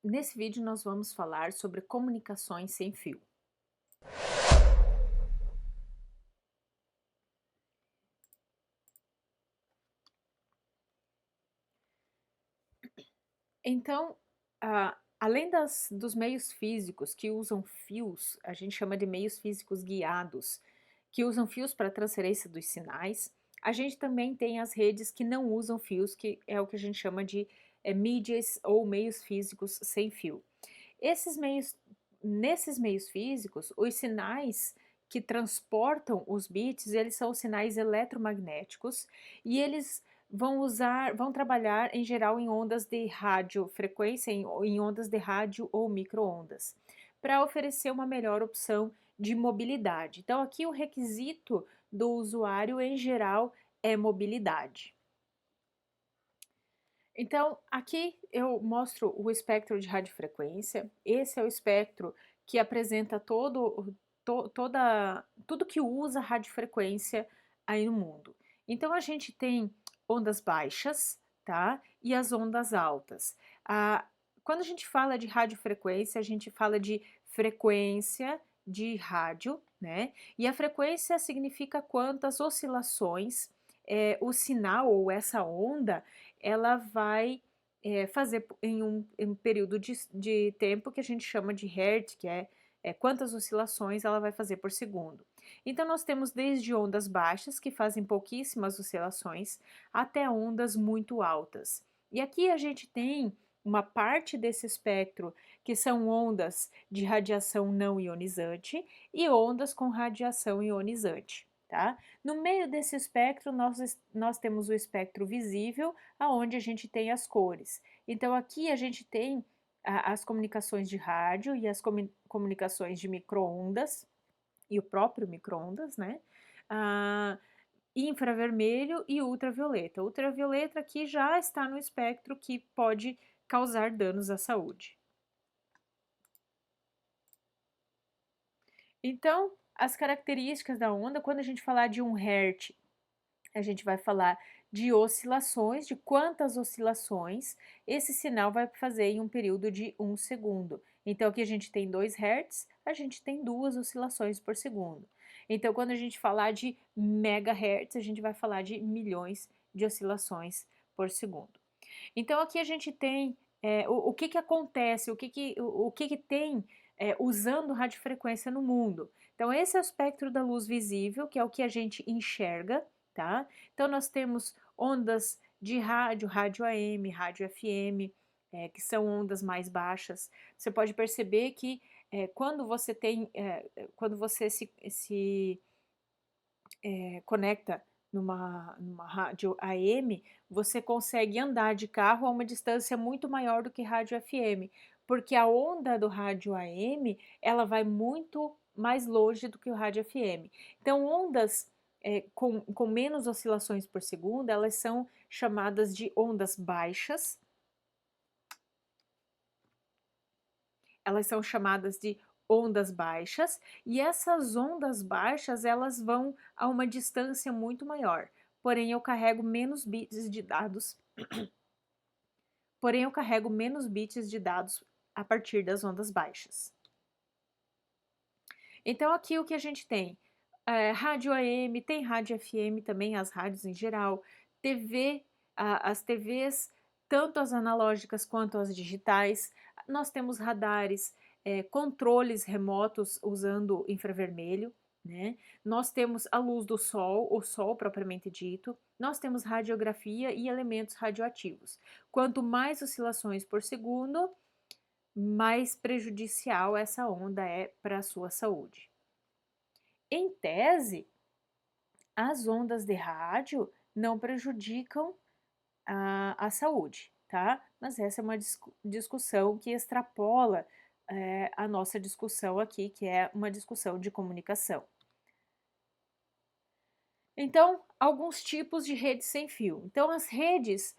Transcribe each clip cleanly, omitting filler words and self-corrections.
Nesse vídeo nós vamos falar sobre comunicações sem fio. Então, além dos meios físicos que usam fios, a gente chama de meios físicos guiados, que usam fios para transferência dos sinais, a gente também tem as redes que não usam fios, que é o que a gente chama de mídias ou meios físicos sem fio. Esses meios, nesses meios físicos, os sinais que transportam os bits, eles são sinais eletromagnéticos e eles vão trabalhar em geral em ondas de radiofrequência, em ondas de rádio ou microondas, para oferecer uma melhor opção de mobilidade. Então, aqui o requisito do usuário em geral é mobilidade. Então, aqui eu mostro o espectro de radiofrequência. Esse é o espectro que apresenta tudo que usa radiofrequência aí no mundo. Então, a gente tem ondas baixas, tá? E as ondas altas. Ah, quando a gente fala de radiofrequência, a gente fala de frequência de rádio, né? E a frequência significa quantas oscilações o sinal ou essa onda ela vai fazer em um período de tempo que a gente chama de Hertz, que é quantas oscilações ela vai fazer por segundo. Então, nós temos desde ondas baixas, que fazem pouquíssimas oscilações, até ondas muito altas. E aqui a gente tem uma parte desse espectro que são ondas de radiação não ionizante e ondas com radiação ionizante. Tá? No meio desse espectro, nós temos o espectro visível, aonde a gente tem as cores. Então, aqui a gente tem as comunicações de rádio e as comunicações de microondas, e o próprio microondas, né? Ah, infravermelho e ultravioleta. Ultravioleta aqui já está no espectro que pode causar danos à saúde. Então, as características da onda, quando a gente falar de um Hertz, a gente vai falar de oscilações, de quantas oscilações esse sinal vai fazer em um período de 1 segundo. Então, aqui a gente tem 2 Hz, a gente tem 2 oscilações por segundo. Então, quando a gente falar de megahertz, a gente vai falar de milhões de oscilações por segundo. Então, aqui a gente tem o que acontece, o que tem usando radiofrequência no mundo. Então, esse é o espectro da luz visível, que é o que a gente enxerga, tá? Então, nós temos ondas de rádio, rádio AM, rádio FM, que são ondas mais baixas. Você pode perceber que quando você se conecta numa rádio AM, você consegue andar de carro a uma distância muito maior do que rádio FM, porque a onda do rádio AM ela vai muito mais longe do que o rádio FM. Então, ondas com menos oscilações por segundo, elas são chamadas de ondas baixas, elas são chamadas de ondas baixas, e essas ondas baixas elas vão a uma distância muito maior. Porém, eu carrego menos bits de dados. Porém, eu carrego menos bits de dados a partir das ondas baixas. Então, aqui o que a gente tem? Rádio AM, tem rádio FM também, as rádios em geral, TV, as TVs, tanto as analógicas quanto as digitais. Nós temos radares, controles remotos usando infravermelho, né? Nós temos a luz do sol, o sol propriamente dito. Nós temos radiografia e elementos radioativos. Quanto mais oscilações por segundo, mais prejudicial essa onda é para a sua saúde. Em tese, as ondas de rádio não prejudicam a saúde, tá? Mas essa é uma discussão que extrapola a nossa discussão aqui, que é uma discussão de comunicação. Então, alguns tipos de redes sem fio. Então, as redes,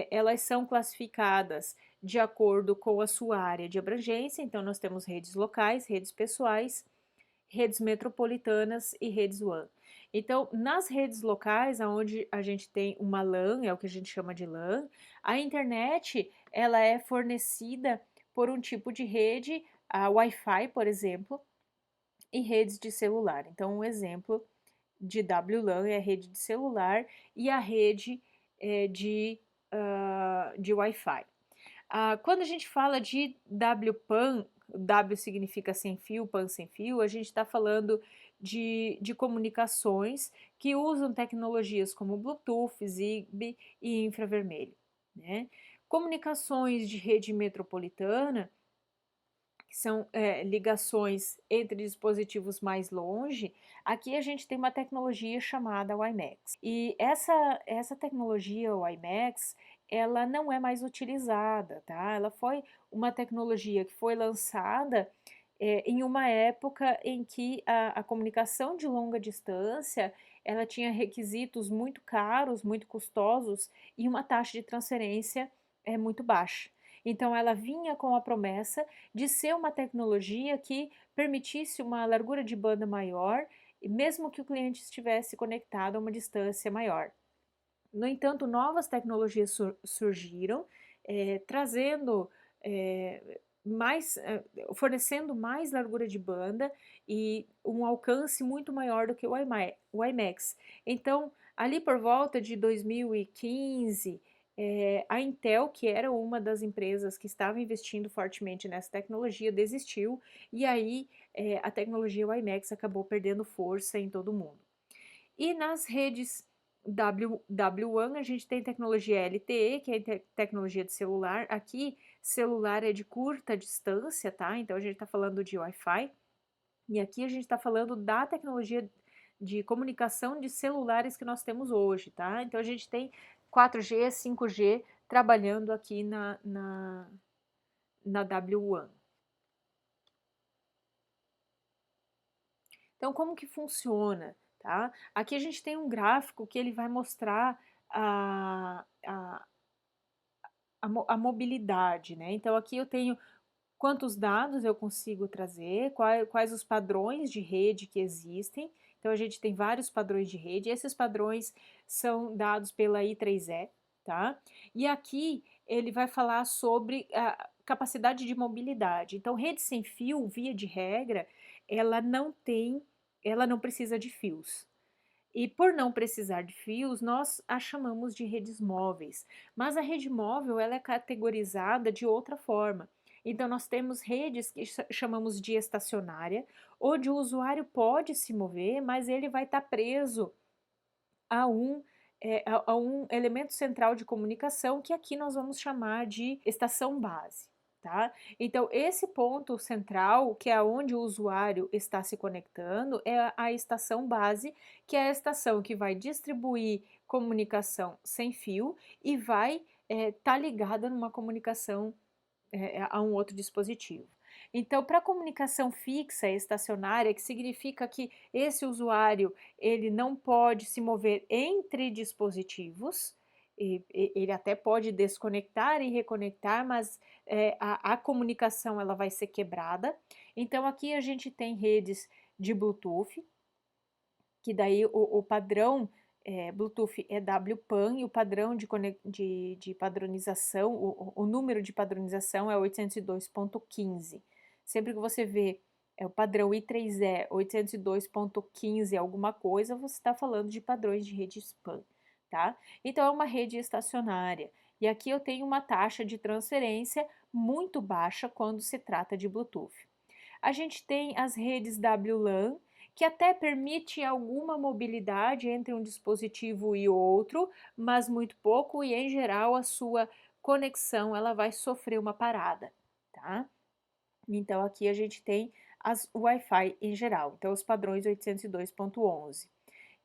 elas são classificadas de acordo com a sua área de abrangência. Então, nós temos redes locais, redes pessoais, redes metropolitanas e redes WAN. Então, nas redes locais, onde a gente tem uma LAN, é o que a gente chama de LAN, a internet ela é fornecida por um tipo de rede, a Wi-Fi, por exemplo, e redes de celular. Então, um exemplo de WLAN é a rede de celular e a rede de Wi-Fi. Quando a gente fala de WPAN, W significa sem fio, PAN sem fio, a gente está falando de comunicações que usam tecnologias como Bluetooth, Zigbee e infravermelho, né? Comunicações de rede metropolitana, que são ligações entre dispositivos mais longe, aqui a gente tem uma tecnologia chamada WiMAX. E essa tecnologia WiMAX, ela não é mais utilizada, tá? Ela foi uma tecnologia que foi lançada em uma época em que a comunicação de longa distância ela tinha requisitos muito caros, muito custosos e uma taxa de transferência muito baixa. Então, ela vinha com a promessa de ser uma tecnologia que permitisse uma largura de banda maior, mesmo que o cliente estivesse conectado a uma distância maior. No entanto, novas tecnologias surgiram, trazendo fornecendo mais largura de banda e um alcance muito maior do que o WiMAX. Então, ali por volta de 2015, a Intel, que era uma das empresas que estava investindo fortemente nessa tecnologia, desistiu e aí a tecnologia WiMAX acabou perdendo força em todo o mundo. E nas redes W1 a gente tem tecnologia LTE, que é tecnologia de celular. Aqui, celular é de curta distância, tá? Então a gente está falando de Wi-Fi. E aqui a gente está falando da tecnologia de comunicação de celulares que nós temos hoje, tá? Então a gente tem 4G, 5G trabalhando aqui na W1. Então, como que funciona, tá? Aqui a gente tem um gráfico que ele vai mostrar a mobilidade, né? Então, aqui eu tenho quantos dados eu consigo trazer, quais os padrões de rede que existem. Então, a gente tem vários padrões de rede, esses padrões são dados pela I3E, tá? E aqui ele vai falar sobre a capacidade de mobilidade. Então, rede sem fio, via de regra, ela não precisa de fios. E por não precisar de fios, nós a chamamos de redes móveis. Mas a rede móvel ela é categorizada de outra forma. Então, nós temos redes que chamamos de estacionária, onde o usuário pode se mover, mas ele vai estar preso a a um elemento central de comunicação que aqui nós vamos chamar de estação base. Tá? Então, esse ponto central, que é onde o usuário está se conectando, é a estação base, que é a estação que vai distribuir comunicação sem fio e vai estar ligada numa comunicação a um outro dispositivo. Então, para comunicação fixa e estacionária, que significa que esse usuário ele não pode se mover entre dispositivos, ele até pode desconectar e reconectar, mas a comunicação ela vai ser quebrada. Então, aqui a gente tem redes de Bluetooth, que daí o padrão Bluetooth é WPAN e o padrão de padronização, o número de padronização é 802.15. Sempre que você vê o padrão I3E 802.15 alguma coisa, você está falando de padrões de rede PAN, tá? Então é uma rede estacionária. E aqui eu tenho uma taxa de transferência muito baixa quando se trata de Bluetooth. A gente tem as redes WLAN, que até permite alguma mobilidade entre um dispositivo e outro, mas muito pouco e em geral a sua conexão ela vai sofrer uma parada, tá? Então aqui a gente tem as Wi-Fi em geral, então os padrões 802.11.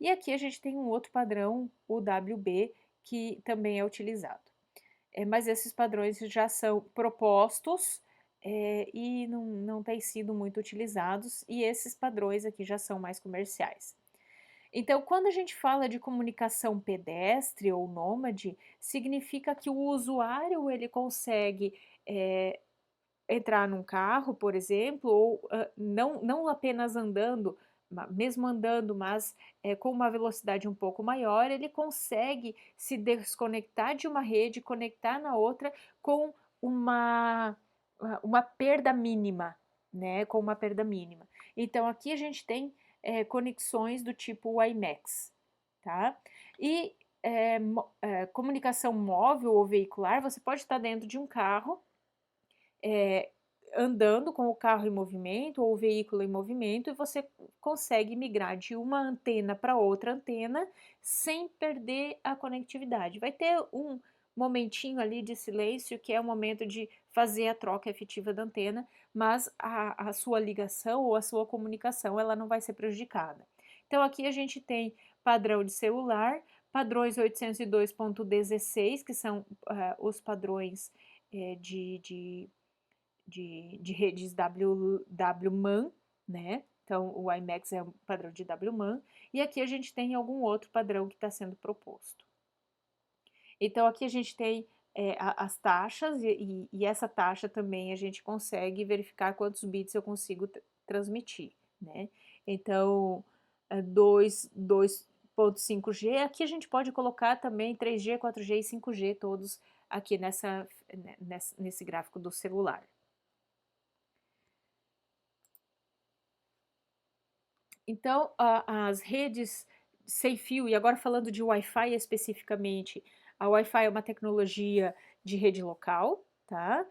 E aqui a gente tem um outro padrão, o WB, que também é utilizado. Mas esses padrões já são propostos e não têm sido muito utilizados, e esses padrões aqui já são mais comerciais. Então, quando a gente fala de comunicação pedestre ou nômade, significa que o usuário ele consegue entrar num carro, por exemplo, ou não apenas andando, mesmo andando, mas com uma velocidade um pouco maior, ele consegue se desconectar de uma rede, conectar na outra com uma uma perda mínima, né? Com uma perda mínima. Então aqui a gente tem conexões do tipo WiMAX, tá? E comunicação móvel ou veicular, você pode estar dentro de um carro, andando com o carro em movimento ou o veículo em movimento, e você consegue migrar de uma antena para outra antena sem perder a conectividade. Vai ter um momentinho ali de silêncio, que é o momento de fazer a troca efetiva da antena, mas a sua ligação ou a sua comunicação ela não vai ser prejudicada. Então aqui a gente tem padrão de celular, padrões 802.16, que são os padrões de redes WMAN, né? Então, o WiMAX é um padrão de WMAN, e aqui a gente tem algum outro padrão que está sendo proposto. Então, aqui a gente tem as taxas, e essa taxa também a gente consegue verificar quantos bits eu consigo transmitir, né? Então, 2.5G, aqui a gente pode colocar também 3G, 4G e 5G, todos aqui nesse gráfico do celular. Então, as redes sem fio, e agora falando de Wi-Fi especificamente, a Wi-Fi é uma tecnologia de rede local, tá?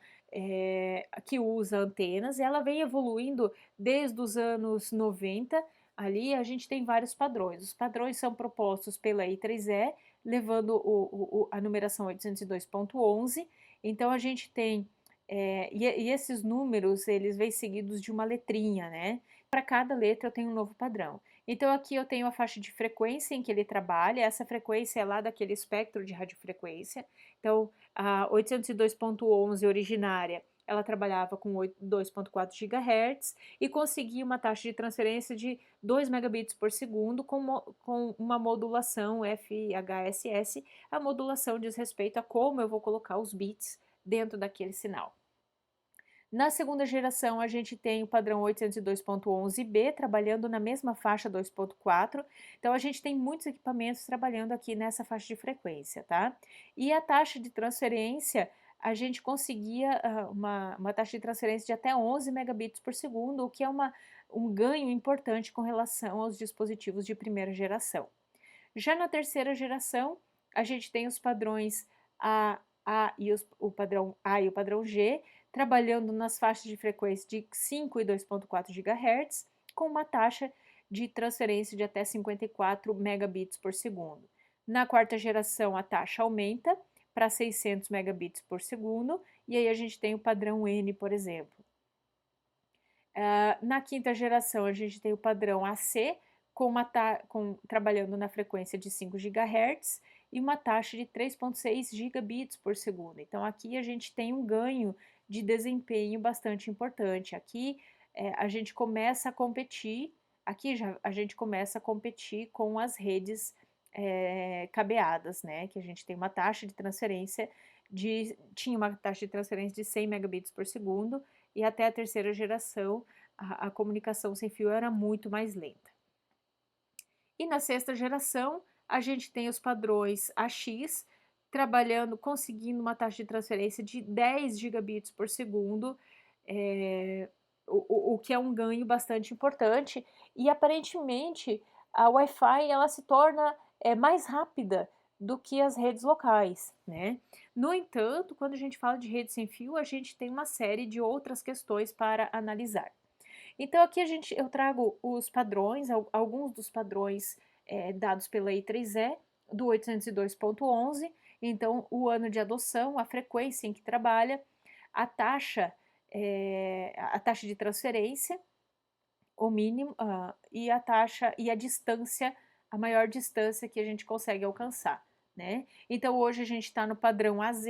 Que usa antenas, e ela vem evoluindo desde os anos 90. Ali a gente tem vários padrões. Os padrões são propostos pela I3E, levando a numeração 802.11. Então a gente tem, e esses números, eles vêm seguidos de uma letrinha, né? Para cada letra eu tenho um novo padrão. Então aqui eu tenho a faixa de frequência em que ele trabalha, essa frequência é lá daquele espectro de radiofrequência. Então a 802.11 originária, ela trabalhava com 2.4 GHz e conseguia uma taxa de transferência de 2 megabits por segundo com uma modulação FHSS. A modulação diz respeito a como eu vou colocar os bits dentro daquele sinal. Na segunda geração, a gente tem o padrão 802.11b, trabalhando na mesma faixa 2.4. Então, a gente tem muitos equipamentos trabalhando aqui nessa faixa de frequência, tá? E a taxa de transferência, a gente conseguia uma taxa de transferência de até 11 megabits por segundo, o que é um ganho importante com relação aos dispositivos de primeira geração. Já na terceira geração, a gente tem os padrões o padrão A e o padrão G, trabalhando nas faixas de frequência de 5 e 2.4 GHz, com uma taxa de transferência de até 54 megabits por segundo. Na quarta geração, a taxa aumenta para 600 megabits por segundo, e aí a gente tem o padrão N, por exemplo. Na quinta geração, a gente tem o padrão AC, trabalhando na frequência de 5 GHz e uma taxa de 3.6 gigabits por segundo. Então, aqui a gente tem um ganho de desempenho bastante importante. Aqui a gente começa a competir, a gente começa a competir com as redes cabeadas, né? Que a gente tem uma taxa de transferência tinha uma taxa de transferência de 100 megabits por segundo, e até a terceira geração a comunicação sem fio era muito mais lenta. E na sexta geração, a gente tem os padrões AX, conseguindo uma taxa de transferência de 10 gigabits por segundo, o que é um ganho bastante importante, e aparentemente a Wi-Fi ela se torna mais rápida do que as redes locais, né? No entanto, quando a gente fala de rede sem fio, a gente tem uma série de outras questões para analisar. Então aqui eu trago os padrões, alguns dos padrões dados pela I3E, do 802.11, então o ano de adoção, a frequência em que trabalha, a taxa de transferência, o mínimo, e a taxa e a distância, a maior distância que a gente consegue alcançar, né? Então hoje a gente está no padrão AZ.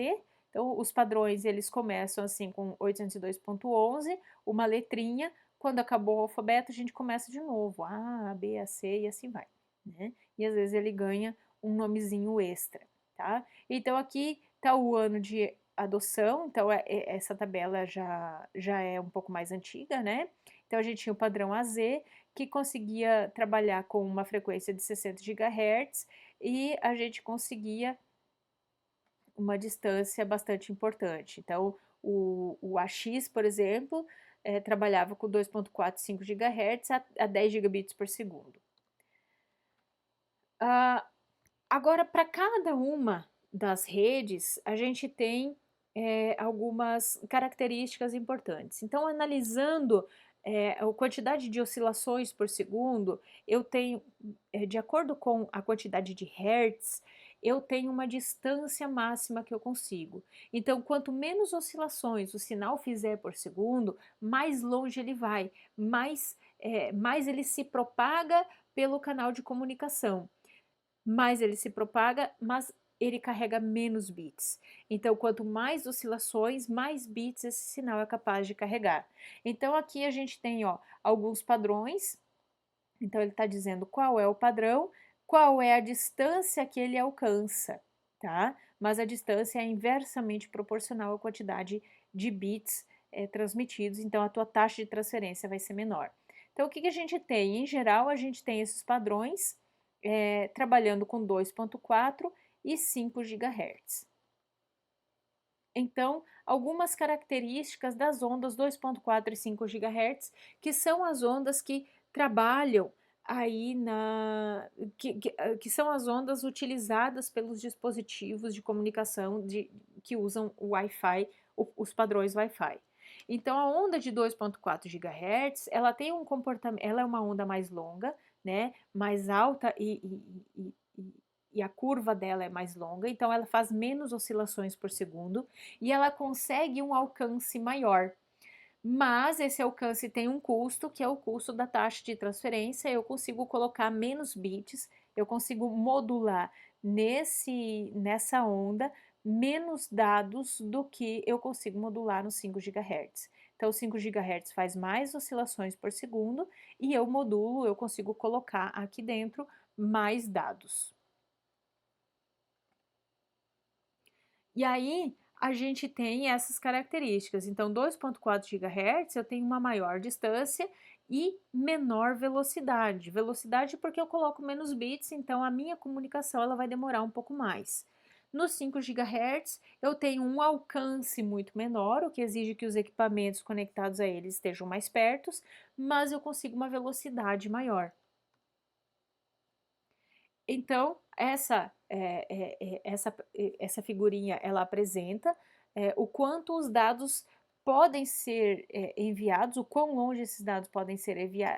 Então os padrões eles começam assim com 802.11, uma letrinha. Quando acabou o alfabeto a gente começa de novo, A, B, A, C e assim vai, né? E às vezes ele ganha um nomezinho extra, tá? Então aqui está o ano de adoção. Então essa tabela já é um pouco mais antiga, né? Então a gente tinha o padrão AZ, que conseguia trabalhar com uma frequência de 60 GHz, e a gente conseguia uma distância bastante importante. Então O AX, por exemplo, trabalhava com 2.4 e 5 GHz a 10 gigabits por segundo. Agora, para cada uma das redes, a gente tem algumas características importantes. Então, analisando a quantidade de oscilações por segundo, eu tenho, de acordo com a quantidade de hertz, eu tenho uma distância máxima que eu consigo. Então, quanto menos oscilações o sinal fizer por segundo, mais longe ele vai, mais ele se propaga pelo canal de comunicação. Mais ele se propaga, mas ele carrega menos bits. Então, quanto mais oscilações, mais bits esse sinal é capaz de carregar. Então, aqui a gente tem alguns padrões. Então, ele está dizendo qual é o padrão, qual é a distância que ele alcança, tá? Mas a distância é inversamente proporcional à quantidade de bits transmitidos, então a tua taxa de transferência vai ser menor. Então, o que a gente tem? Em geral, a gente tem esses padrões trabalhando com 2.4 e 5 GHz. Então, algumas características das ondas 2.4 e 5 GHz, que são as ondas que trabalham aí que são as ondas utilizadas pelos dispositivos de comunicação que usam o Wi-Fi, os padrões Wi-Fi. Então, a onda de 2.4 GHz, ela tem um comportamento, ela é uma onda mais longa, né, mais alta e a curva dela é mais longa, então ela faz menos oscilações por segundo e ela consegue um alcance maior. Mas esse alcance tem um custo, que é o custo da taxa de transferência. Eu consigo colocar menos bits, eu consigo modular nessa onda menos dados do que eu consigo modular no 5 GHz. Então, 5 GHz faz mais oscilações por segundo e eu consigo colocar aqui dentro mais dados. E aí, a gente tem essas características. Então, 2.4 GHz eu tenho uma maior distância e menor velocidade. Velocidade porque eu coloco menos bits, então a minha comunicação ela vai demorar um pouco mais. No 5 GHz eu tenho um alcance muito menor, o que exige que os equipamentos conectados a eles estejam mais perto, mas eu consigo uma velocidade maior. Então, essa figurinha ela apresenta o quanto os dados podem ser enviados, o quão longe esses dados podem ser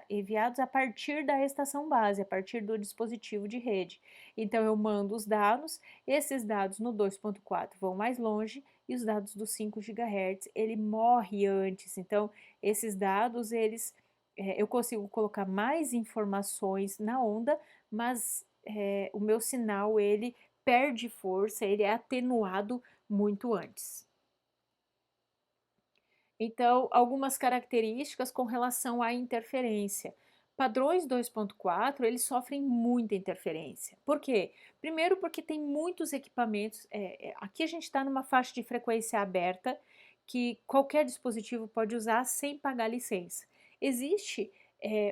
enviados a partir da estação base, a partir do dispositivo de rede. Então, eu mando os dados, esses dados no 2.4 vão mais longe e os dados do 5 GHz ele morre antes. Então, esses dados eu consigo colocar mais informações na onda, mas o meu sinal ele perde força, ele é atenuado muito antes. Então, algumas características com relação à interferência. Padrões 2.4, eles sofrem muita interferência. Por quê? Primeiro porque tem muitos equipamentos, aqui a gente está numa faixa de frequência aberta, que qualquer dispositivo pode usar sem pagar licença. Existe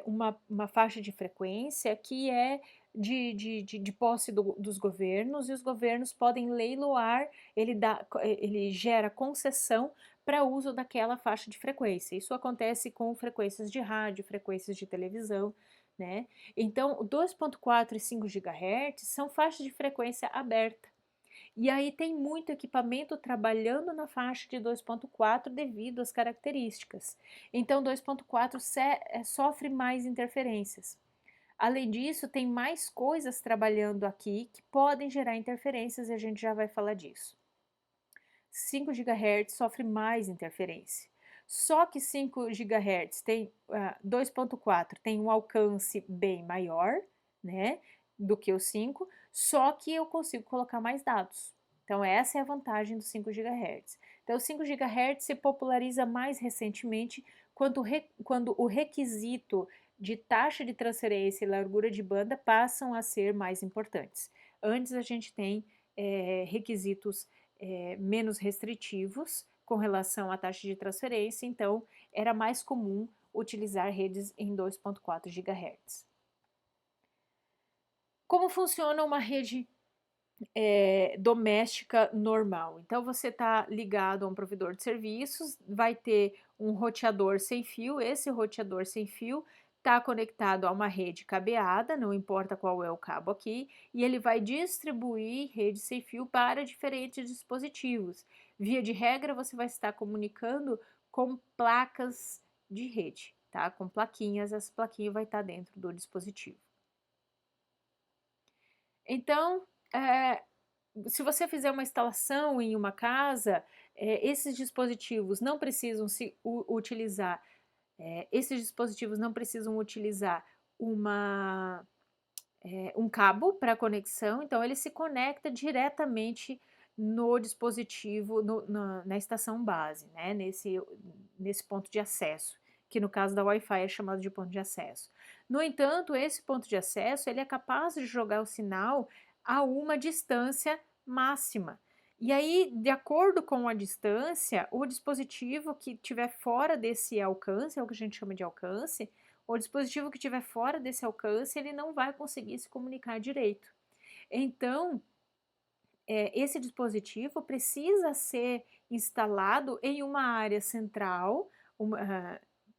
uma faixa de frequência que é de posse dos governos, e os governos podem leiloar, ele gera concessão para uso daquela faixa de frequência. Isso acontece com frequências de rádio, frequências de televisão, né? Então, 2.4 e 5 GHz são faixas de frequência aberta. E aí tem muito equipamento trabalhando na faixa de 2.4 devido às características. Então, 2.4 sofre mais interferências. Além disso, tem mais coisas trabalhando aqui que podem gerar interferências e a gente já vai falar disso. 5 GHz sofre mais interferência. Só que 5 GHz tem 2.4 tem um alcance bem maior, né, do que o 5, só que eu consigo colocar mais dados. Então essa é a vantagem do 5 GHz. Então o 5 GHz se populariza mais recentemente quando o requisito de taxa de transferência e largura de banda passam a ser mais importantes. Antes a gente tem requisitos menos restritivos com relação à taxa de transferência, então era mais comum utilizar redes em 2.4 GHz. Como funciona uma rede doméstica normal. Então você está ligado a um provedor de serviços, vai ter um roteador sem fio, esse roteador sem fio está conectado a uma rede cabeada, não importa qual é o cabo aqui, e ele vai distribuir rede sem fio para diferentes dispositivos. Via de regra, você vai estar comunicando com placas de rede, tá? Com plaquinhas, essa plaquinha vai estar dentro do dispositivo. Então, é, se você fizer uma instalação em uma casa, esses dispositivos não precisam se utilizar, esses dispositivos não precisam utilizar uma, um cabo para conexão, então ele se conecta diretamente no dispositivo, na estação base, né? Nesse ponto de acesso, que no caso da Wi-Fi é chamado de ponto de acesso. No entanto, esse ponto de acesso ele é capaz de jogar o sinal a uma distância máxima. E aí, de acordo com a distância, o dispositivo que estiver fora desse alcance, é o que a gente chama de alcance, o dispositivo que estiver fora desse alcance, ele não vai conseguir se comunicar direito. Então, esse dispositivo precisa ser instalado em uma área central,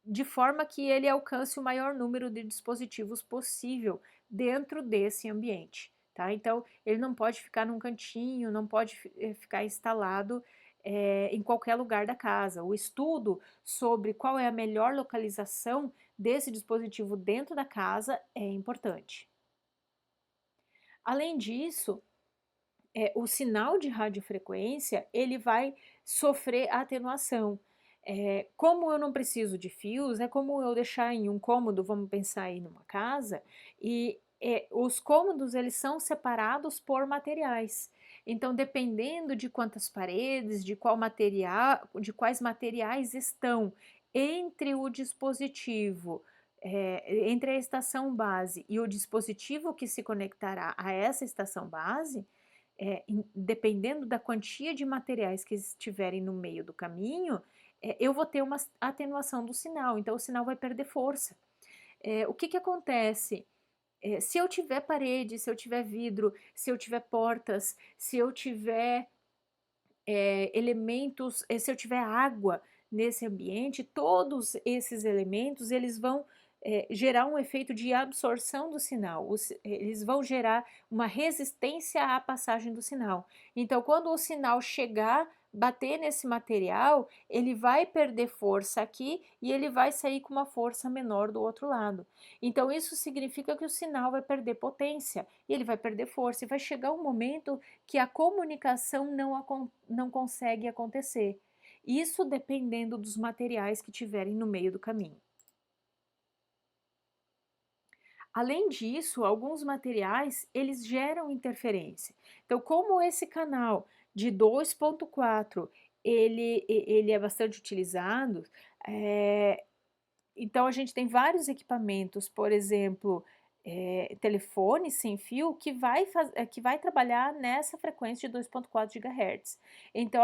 de forma que ele alcance o maior número de dispositivos possível dentro desse ambiente. Tá? Então, ele não pode ficar num cantinho, não pode ficar instalado em qualquer lugar da casa. O estudo sobre qual é a melhor localização desse dispositivo dentro da casa é importante. Além disso, o sinal de radiofrequência ele vai sofrer atenuação. Como eu não preciso de fios, é como eu deixar em um cômodo, vamos pensar aí numa casa, e os cômodos eles são separados por materiais. Então, dependendo de quantas paredes, de qual material, de quais materiais estão entre o dispositivo, entre a estação base e o dispositivo que se conectará a essa estação base, dependendo da quantia de materiais que estiverem no meio do caminho, eu vou ter uma atenuação do sinal, então o sinal vai perder força. O que acontece? Se eu tiver parede, se eu tiver vidro, se eu tiver portas, se eu tiver elementos, se eu tiver água nesse ambiente, todos esses elementos eles vão gerar um efeito de absorção do sinal, eles vão gerar uma resistência à passagem do sinal. Então, quando o sinal chegar, bater nesse material, ele vai perder força aqui e ele vai sair com uma força menor do outro lado. Então, isso significa que o sinal vai perder potência e ele vai perder força e vai chegar um momento que a comunicação não consegue acontecer. Isso dependendo dos materiais que tiverem no meio do caminho. Além disso, alguns materiais eles geram interferência. Então, como esse canal de 2.4 ele é bastante utilizado, então a gente tem vários equipamentos, por exemplo, telefone sem fio que vai trabalhar nessa frequência de 2.4 GHz. Então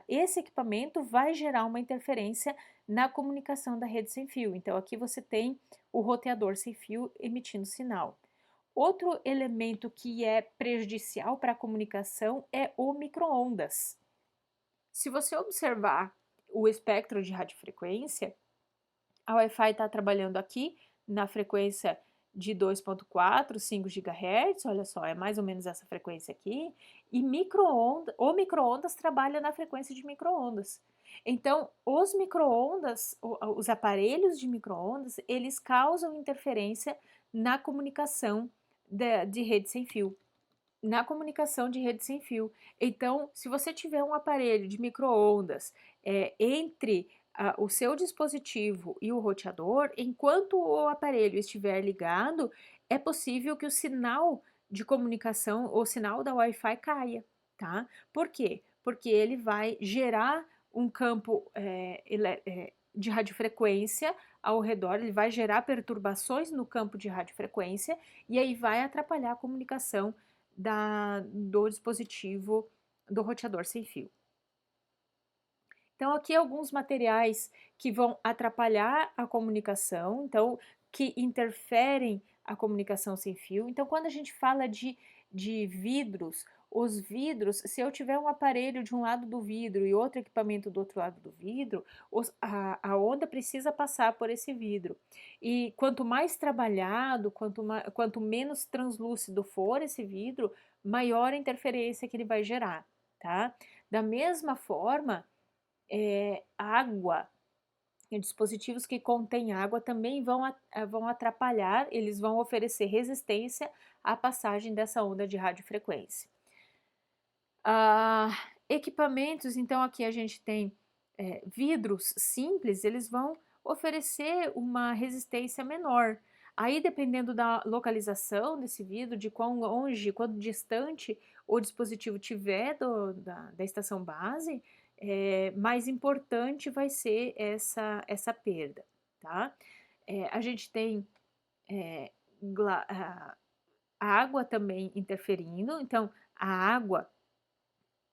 esse equipamento vai gerar uma interferência na comunicação da rede sem fio. Então aqui você tem o roteador sem fio emitindo sinal. Outro elemento que é prejudicial para a comunicação é o micro-ondas. Se você observar o espectro de radiofrequência, a Wi-Fi está trabalhando aqui na frequência de 2.4, 5 GHz, olha só, é mais ou menos essa frequência aqui, e o micro-ondas trabalha na frequência de micro-ondas. Então, os micro-ondas, os aparelhos de micro-ondas, eles causam interferência na comunicação de rede sem fio. Na comunicação de rede sem fio. Então, se você tiver um aparelho de micro-ondas entre o seu dispositivo e o roteador, enquanto o aparelho estiver ligado, é possível que o sinal de comunicação, o sinal da Wi-Fi caia, tá? Por quê? Porque ele vai gerar um campo de radiofrequência ao redor, ele vai gerar perturbações no campo de radiofrequência e aí vai atrapalhar a comunicação do dispositivo do roteador sem fio. Então, aqui alguns materiais que vão atrapalhar a comunicação, então, que interferem a comunicação sem fio. Então, quando a gente fala de de vidros, os vidros, se eu tiver um aparelho de um lado do vidro e outro equipamento do outro lado do vidro, a onda precisa passar por esse vidro. E quanto mais trabalhado, quanto menos translúcido for esse vidro, maior a interferência que ele vai gerar, tá? Da mesma forma, água e dispositivos que contêm água também vão atrapalhar, eles vão oferecer resistência à passagem dessa onda de radiofrequência. Equipamentos, então aqui a gente tem vidros simples, eles vão oferecer uma resistência menor. Aí, dependendo da localização desse vidro, de quão longe, quão distante o dispositivo tiver da estação base, mais importante vai ser essa perda, tá? A gente tem a água também interferindo, então a água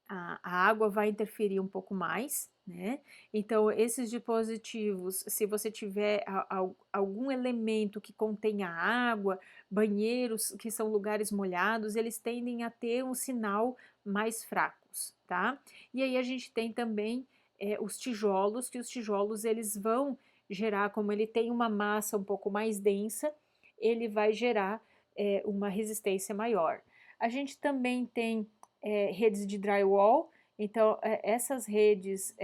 a água vai interferir um pouco mais, né? Então, esses dispositivos, se você tiver algum elemento que contenha água, banheiros que são lugares molhados, eles tendem a ter um sinal mais fracos, tá? E aí a gente tem também os tijolos, que os tijolos eles vão gerar, como ele tem uma massa um pouco mais densa, ele vai gerar uma resistência maior. A gente também tem redes de drywall, então essas redes,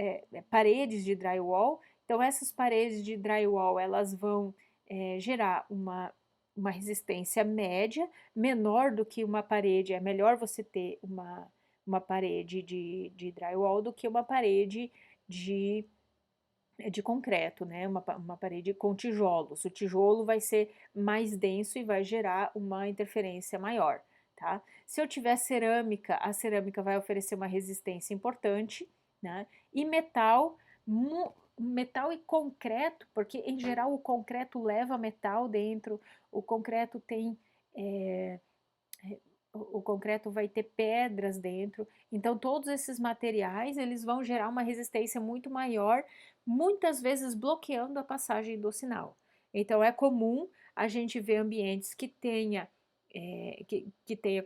paredes de drywall, então essas paredes de drywall elas vão gerar uma resistência média, menor do que uma parede, é melhor você ter uma parede de drywall do que uma parede de concreto, né? Uma parede com tijolos. O tijolo vai ser mais denso e vai gerar uma interferência maior, tá? Se eu tiver cerâmica, a cerâmica vai oferecer uma resistência importante, né? E metal e concreto, porque em geral o concreto leva metal dentro, o concreto tem o concreto vai ter pedras dentro, então todos esses materiais eles vão gerar uma resistência muito maior, muitas vezes bloqueando a passagem do sinal. Então é comum a gente ver ambientes que tenha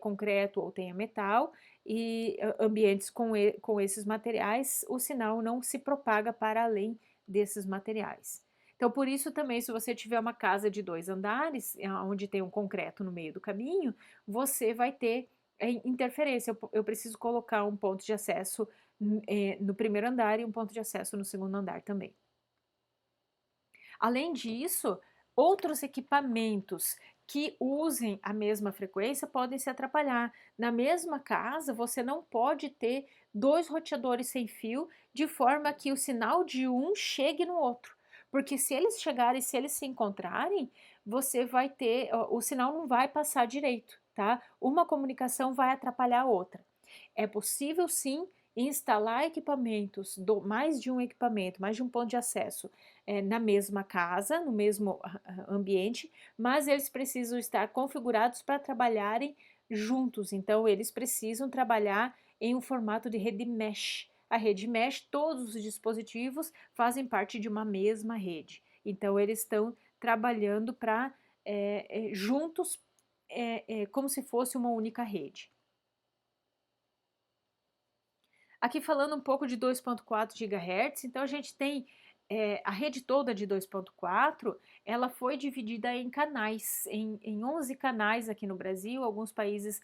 concreto ou tenha metal e ambientes com esses materiais, o sinal não se propaga para além desses materiais. Então, por isso também, se você tiver uma casa de 2 andares, onde tem um concreto no meio do caminho, você vai ter interferência. Eu preciso colocar um ponto de acesso no primeiro andar e um ponto de acesso no segundo andar também. Além disso, outros equipamentos que usem a mesma frequência podem se atrapalhar. Na mesma casa, você não pode ter 2 roteadores sem fio de forma que o sinal de um chegue no outro. Porque se eles chegarem, se eles se encontrarem, você vai ter, o sinal não vai passar direito, tá? Uma comunicação vai atrapalhar a outra. É possível sim instalar equipamentos, mais de um equipamento, mais de um ponto de acesso na mesma casa, no mesmo ambiente, mas eles precisam estar configurados para trabalharem juntos, então eles precisam trabalhar em um formato de rede mesh. A rede mesh, todos os dispositivos fazem parte de uma mesma rede, então eles estão trabalhando para juntos, como se fosse uma única rede. Aqui falando um pouco de 2.4 GHz, então a gente tem a rede toda de 2.4, ela foi dividida em canais, em 11 canais aqui no Brasil, alguns países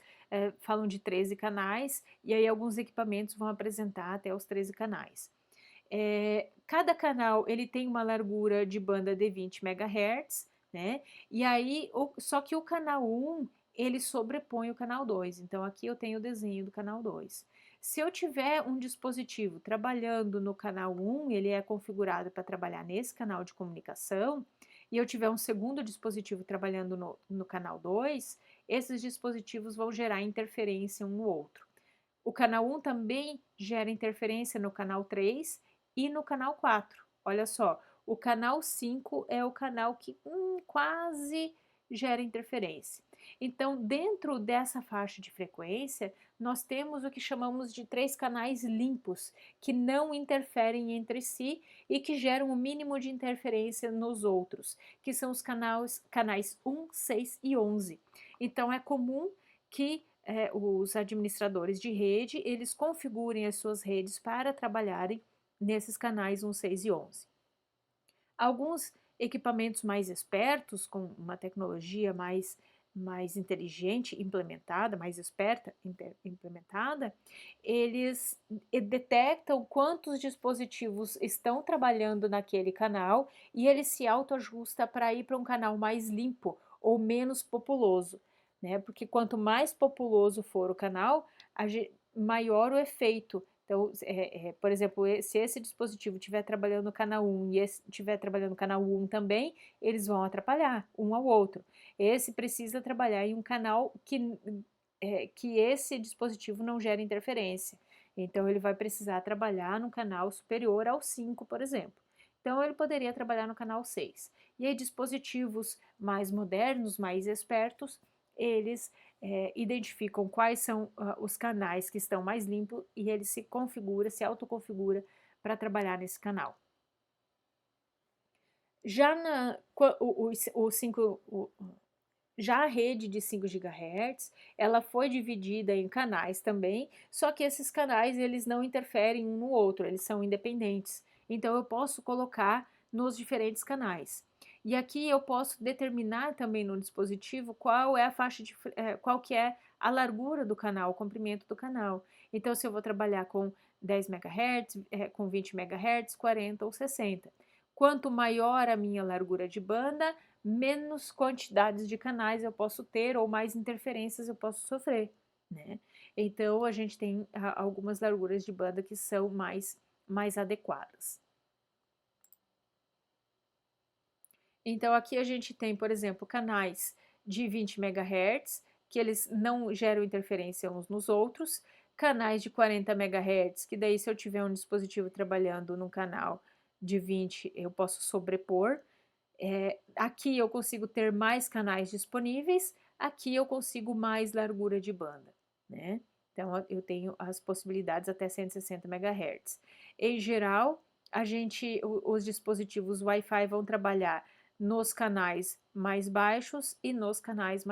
falam de 13 canais, e aí alguns equipamentos vão apresentar até os 13 canais. Cada canal ele tem uma largura de banda de 20 MHz, né? E aí, só que o canal 1 ele sobrepõe o canal 2, então aqui eu tenho o desenho do canal 2. Se eu tiver um dispositivo trabalhando no canal 1, ele é configurado para trabalhar nesse canal de comunicação, e eu tiver um segundo dispositivo trabalhando no canal 2, esses dispositivos vão gerar interferência um no outro. O canal 1 também gera interferência no canal 3 e no canal 4. Olha só, o canal 5 é o canal que quase gera interferência. Então, dentro dessa faixa de frequência, nós temos o que chamamos de 3 canais limpos, que não interferem entre si e que geram o mínimo de interferência nos outros, que são os canais 1, 6 e 11. Então, é comum que os administradores de rede, eles configurem as suas redes para trabalharem nesses canais 1, 6 e 11. Alguns equipamentos mais espertos, com uma tecnologia mais inteligente implementada, mais esperta implementada, eles detectam quantos dispositivos estão trabalhando naquele canal e ele se autoajusta para ir para um canal mais limpo ou menos populoso, né? Porque quanto mais populoso for o canal, maior o efeito. Então, por exemplo, se esse dispositivo estiver trabalhando no canal 1 e esse estiver trabalhando no canal 1 também, eles vão atrapalhar um ao outro. Esse precisa trabalhar em um canal que esse dispositivo não gere interferência. Então, ele vai precisar trabalhar no canal superior ao 5, por exemplo. Então, ele poderia trabalhar no canal 6. E aí, dispositivos mais modernos, mais espertos, eles identificam quais são os canais que estão mais limpos e ele se autoconfigura para trabalhar nesse canal. Já já a rede de 5 GHz, ela foi dividida em canais também, só que esses canais eles não interferem um no outro, eles são independentes. Então eu posso colocar nos diferentes canais. E aqui eu posso determinar também no dispositivo qual é a qual que é a largura do canal, o comprimento do canal. Então se eu vou trabalhar com 10 MHz, com 20 MHz, 40 ou 60. Quanto maior a minha largura de banda, menos quantidades de canais eu posso ter ou mais interferências eu posso sofrer, né? Então a gente tem algumas larguras de banda que são mais adequadas. Então aqui a gente tem, por exemplo, canais de 20 MHz, que eles não geram interferência uns nos outros, canais de 40 MHz, que daí se eu tiver um dispositivo trabalhando num canal de 20, eu posso sobrepor. Aqui eu consigo ter mais canais disponíveis, aqui eu consigo mais largura de banda, né? Então eu tenho as possibilidades até 160 MHz. Em geral, os dispositivos Wi-Fi vão trabalhar nos canais mais baixos e nos canais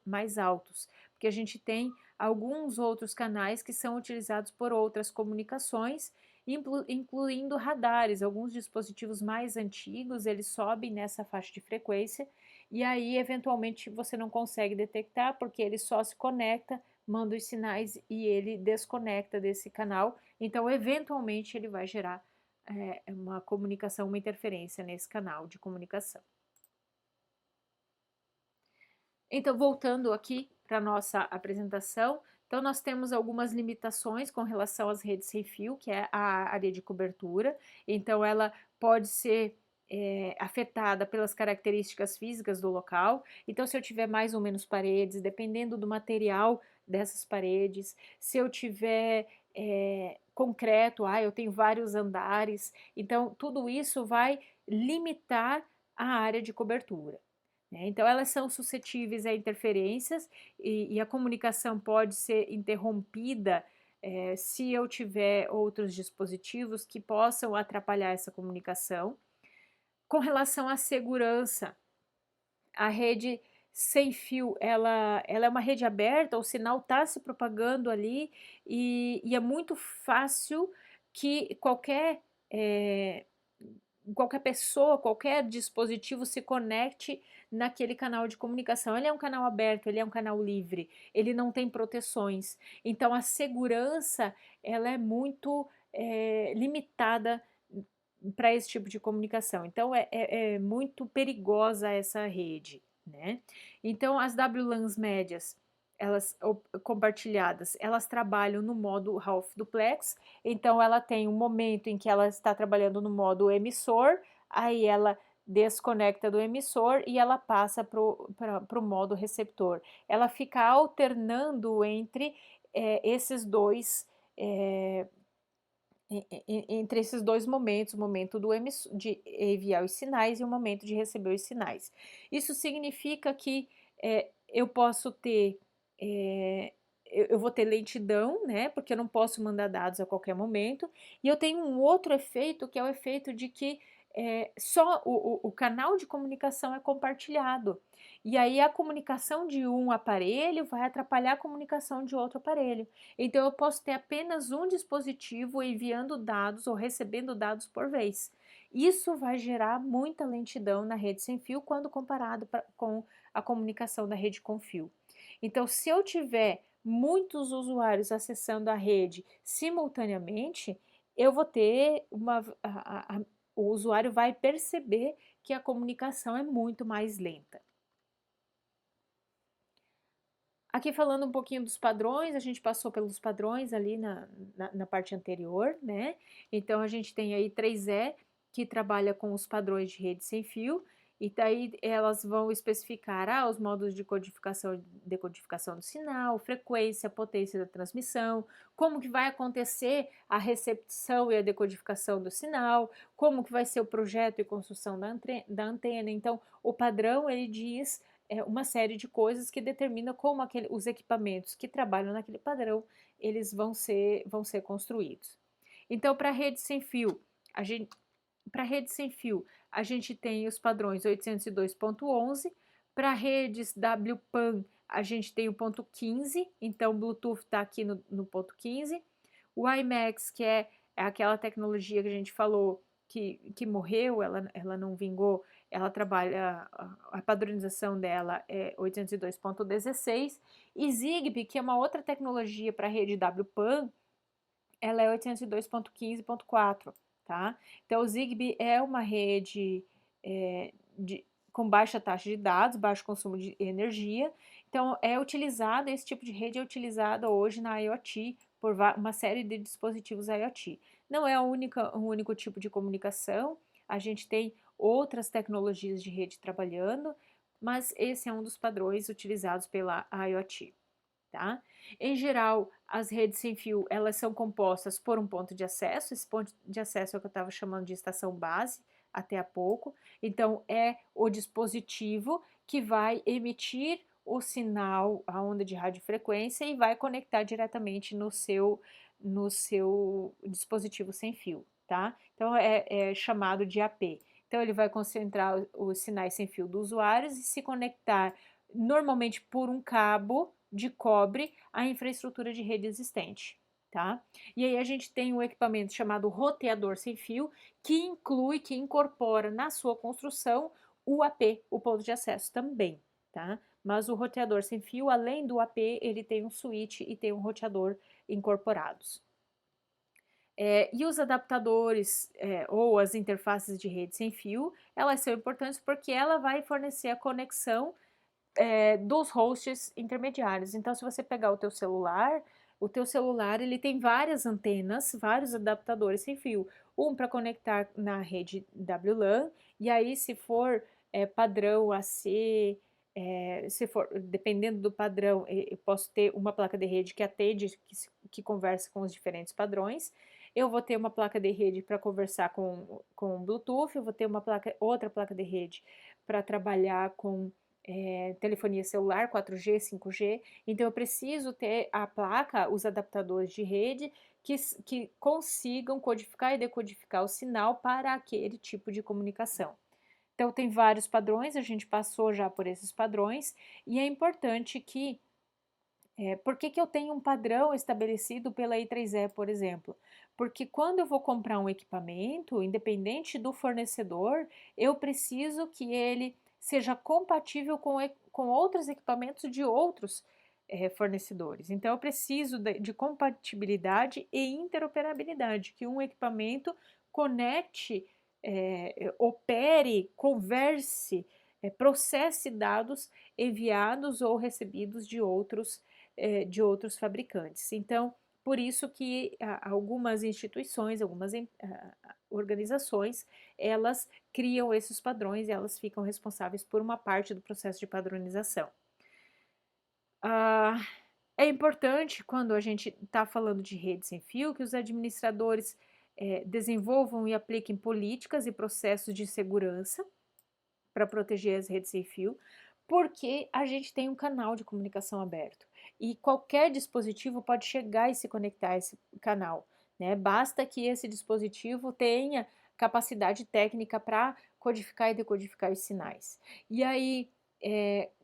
mais altos, porque a gente tem alguns outros canais que são utilizados por outras comunicações, incluindo radares. Alguns dispositivos mais antigos, eles sobem nessa faixa de frequência e aí eventualmente você não consegue detectar porque ele só se conecta, manda os sinais e ele desconecta desse canal, então eventualmente ele vai gerar uma comunicação, uma interferência nesse canal de comunicação. Então, voltando aqui para a nossa apresentação, então nós temos algumas limitações com relação às redes sem fio, que é a área de cobertura. Então, ela pode ser afetada pelas características físicas do local. Então, se eu tiver mais ou menos paredes, dependendo do material dessas paredes, se eu tiver concreto, eu tenho vários andares, então tudo isso vai limitar a área de cobertura. Então, elas são suscetíveis a interferências e a comunicação pode ser interrompida se eu tiver outros dispositivos que possam atrapalhar essa comunicação. Com relação à segurança, a rede sem fio, ela é uma rede aberta, o sinal está se propagando ali e é muito fácil que qualquer pessoa, qualquer dispositivo se conecte naquele canal de comunicação. Ele é um canal aberto, ele é um canal livre, ele não tem proteções. Então a segurança ela é muito limitada para esse tipo de comunicação. Então é muito perigosa essa rede, né? Então as WLANs médias, elas compartilhadas, elas trabalham no modo half duplex. Então ela tem um momento em que ela está trabalhando no modo emissor, aí ela desconecta do emissor e ela passa para o modo receptor. Ela fica alternando entre esses dois entre esses dois momentos, o momento de enviar os sinais e o momento de receber os sinais. Isso significa que eu posso ter, eu vou ter lentidão, né? Porque eu não posso mandar dados a qualquer momento. E eu tenho um outro efeito, que é o efeito de que só o canal de comunicação é compartilhado. E aí a comunicação de um aparelho vai atrapalhar a comunicação de outro aparelho. Então eu posso ter apenas um dispositivo enviando dados ou recebendo dados por vez. Isso vai gerar muita lentidão na rede sem fio quando comparado com a comunicação da rede com fio. Então, se eu tiver muitos usuários acessando a rede simultaneamente, eu vou ter o usuário vai perceber que a comunicação é muito mais lenta. Aqui falando um pouquinho dos padrões, a gente passou pelos padrões ali na parte anterior, né? Então a gente tem aí 3E, que trabalha com os padrões de rede sem fio, e daí elas vão especificar os modos de codificação e decodificação do sinal, frequência, potência da transmissão, como que vai acontecer a recepção e a decodificação do sinal, como que vai ser o projeto e construção da antena. Então, o padrão, ele diz uma série de coisas que determina como os equipamentos que trabalham naquele padrão, eles vão ser construídos. Então, para rede sem fio, a gente tem os padrões 802.11, para redes WPAN, a gente tem o ponto 15, então o Bluetooth está aqui no ponto 15. O IMAX, que é aquela tecnologia que a gente falou que morreu, ela não vingou, ela trabalha, a padronização dela é 802.16, e Zigbee, que é uma outra tecnologia para a rede WPAN, ela é 802.15.4, tá? Então, o Zigbee é uma rede com baixa taxa de dados, baixo consumo de energia, então esse tipo de rede é utilizada hoje na IoT, por uma série de dispositivos IoT. Não é o único tipo de comunicação, a gente tem outras tecnologias de rede trabalhando, mas esse é um dos padrões utilizados pela IoT, tá? Em geral, as redes sem fio, elas são compostas por um ponto de acesso, esse ponto de acesso é o que eu estava chamando de estação base até há pouco, então é o dispositivo que vai emitir o sinal, a onda de radiofrequência e vai conectar diretamente no seu dispositivo sem fio, tá? Então é chamado de AP. Então ele vai concentrar os sinais sem fio dos usuários e se conectar normalmente por um cabo de cobre à infraestrutura de rede existente, tá? E aí a gente tem um equipamento chamado roteador sem fio, que incorpora na sua construção o AP, o ponto de acesso também, tá? Mas o roteador sem fio, além do AP, ele tem um switch e tem um roteador incorporados. E os adaptadores ou as interfaces de rede sem fio, elas são importantes porque ela vai fornecer a conexão dos hosts intermediários. Então, se você pegar o teu celular ele tem várias antenas, vários adaptadores sem fio. Um para conectar na rede WLAN, e aí se for padrão AC, se for, dependendo do padrão, eu posso ter uma placa de rede que atende, que conversa com os diferentes padrões. Eu vou ter uma placa de rede para conversar com Bluetooth, eu vou ter outra placa de rede para trabalhar com telefonia celular, 4G, 5G, então eu preciso ter a placa, os adaptadores de rede que consigam codificar e decodificar o sinal para aquele tipo de comunicação. Então tem vários padrões, a gente passou já por esses padrões, e é importante que por que eu tenho um padrão estabelecido pela I3E, por exemplo? Porque quando eu vou comprar um equipamento, independente do fornecedor, eu preciso que ele seja compatível com outros equipamentos de outros fornecedores. Então, eu preciso de compatibilidade e interoperabilidade, que um equipamento conecte, opere, converse, processe dados enviados ou recebidos de outros fabricantes. Então, por isso que algumas instituições, algumas organizações, elas criam esses padrões e elas ficam responsáveis por uma parte do processo de padronização. É importante, quando a gente está falando de rede sem fio, que os administradores desenvolvam e apliquem políticas e processos de segurança para proteger as redes sem fio, porque a gente tem um canal de comunicação aberto e qualquer dispositivo pode chegar e se conectar a esse canal, né? Basta que esse dispositivo tenha capacidade técnica para codificar e decodificar os sinais. E aí,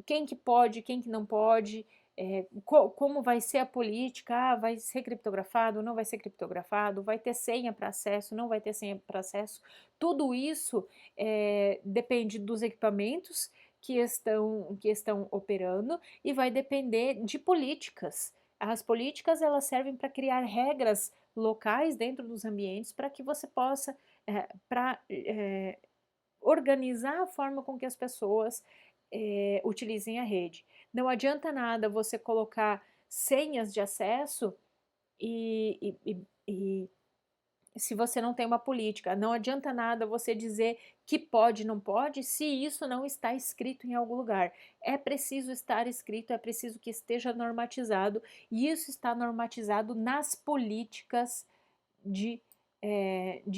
quem que pode, quem que não pode, como vai ser a política, vai ser criptografado, não vai ser criptografado, vai ter senha para acesso, não vai ter senha para acesso, tudo isso depende dos equipamentos que estão operando e vai depender de políticas. As políticas elas servem para criar regras locais dentro dos ambientes para que você possa organizar a forma com que as pessoas utilizem a rede. Não adianta nada você colocar senhas de acesso e se você não tem uma política. Não adianta nada você dizer que pode, não pode, se isso não está escrito em algum lugar. É preciso estar escrito, é preciso que esteja normatizado, e isso está normatizado nas políticas de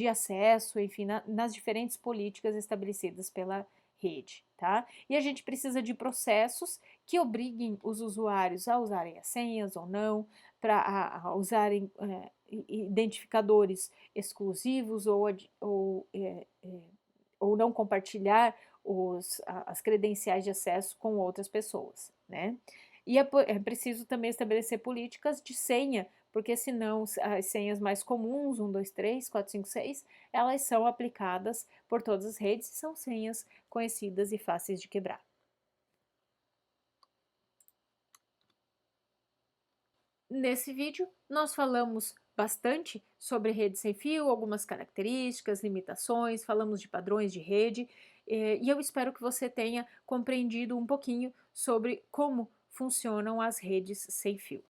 acesso, enfim, nas diferentes políticas estabelecidas pela rede, tá? E a gente precisa de processos que obriguem os usuários a usarem as senhas ou não, para usarem identificadores exclusivos ou não compartilhar as credenciais de acesso com outras pessoas, né? E é preciso também estabelecer políticas de senha, porque senão as senhas mais comuns, 1, 2, 3, 4, 5, 6, elas são aplicadas por todas as redes e são senhas conhecidas e fáceis de quebrar. Nesse vídeo, nós falamos bastante sobre rede sem fio, algumas características, limitações, falamos de padrões de rede, e eu espero que você tenha compreendido um pouquinho sobre como funcionam as redes sem fio.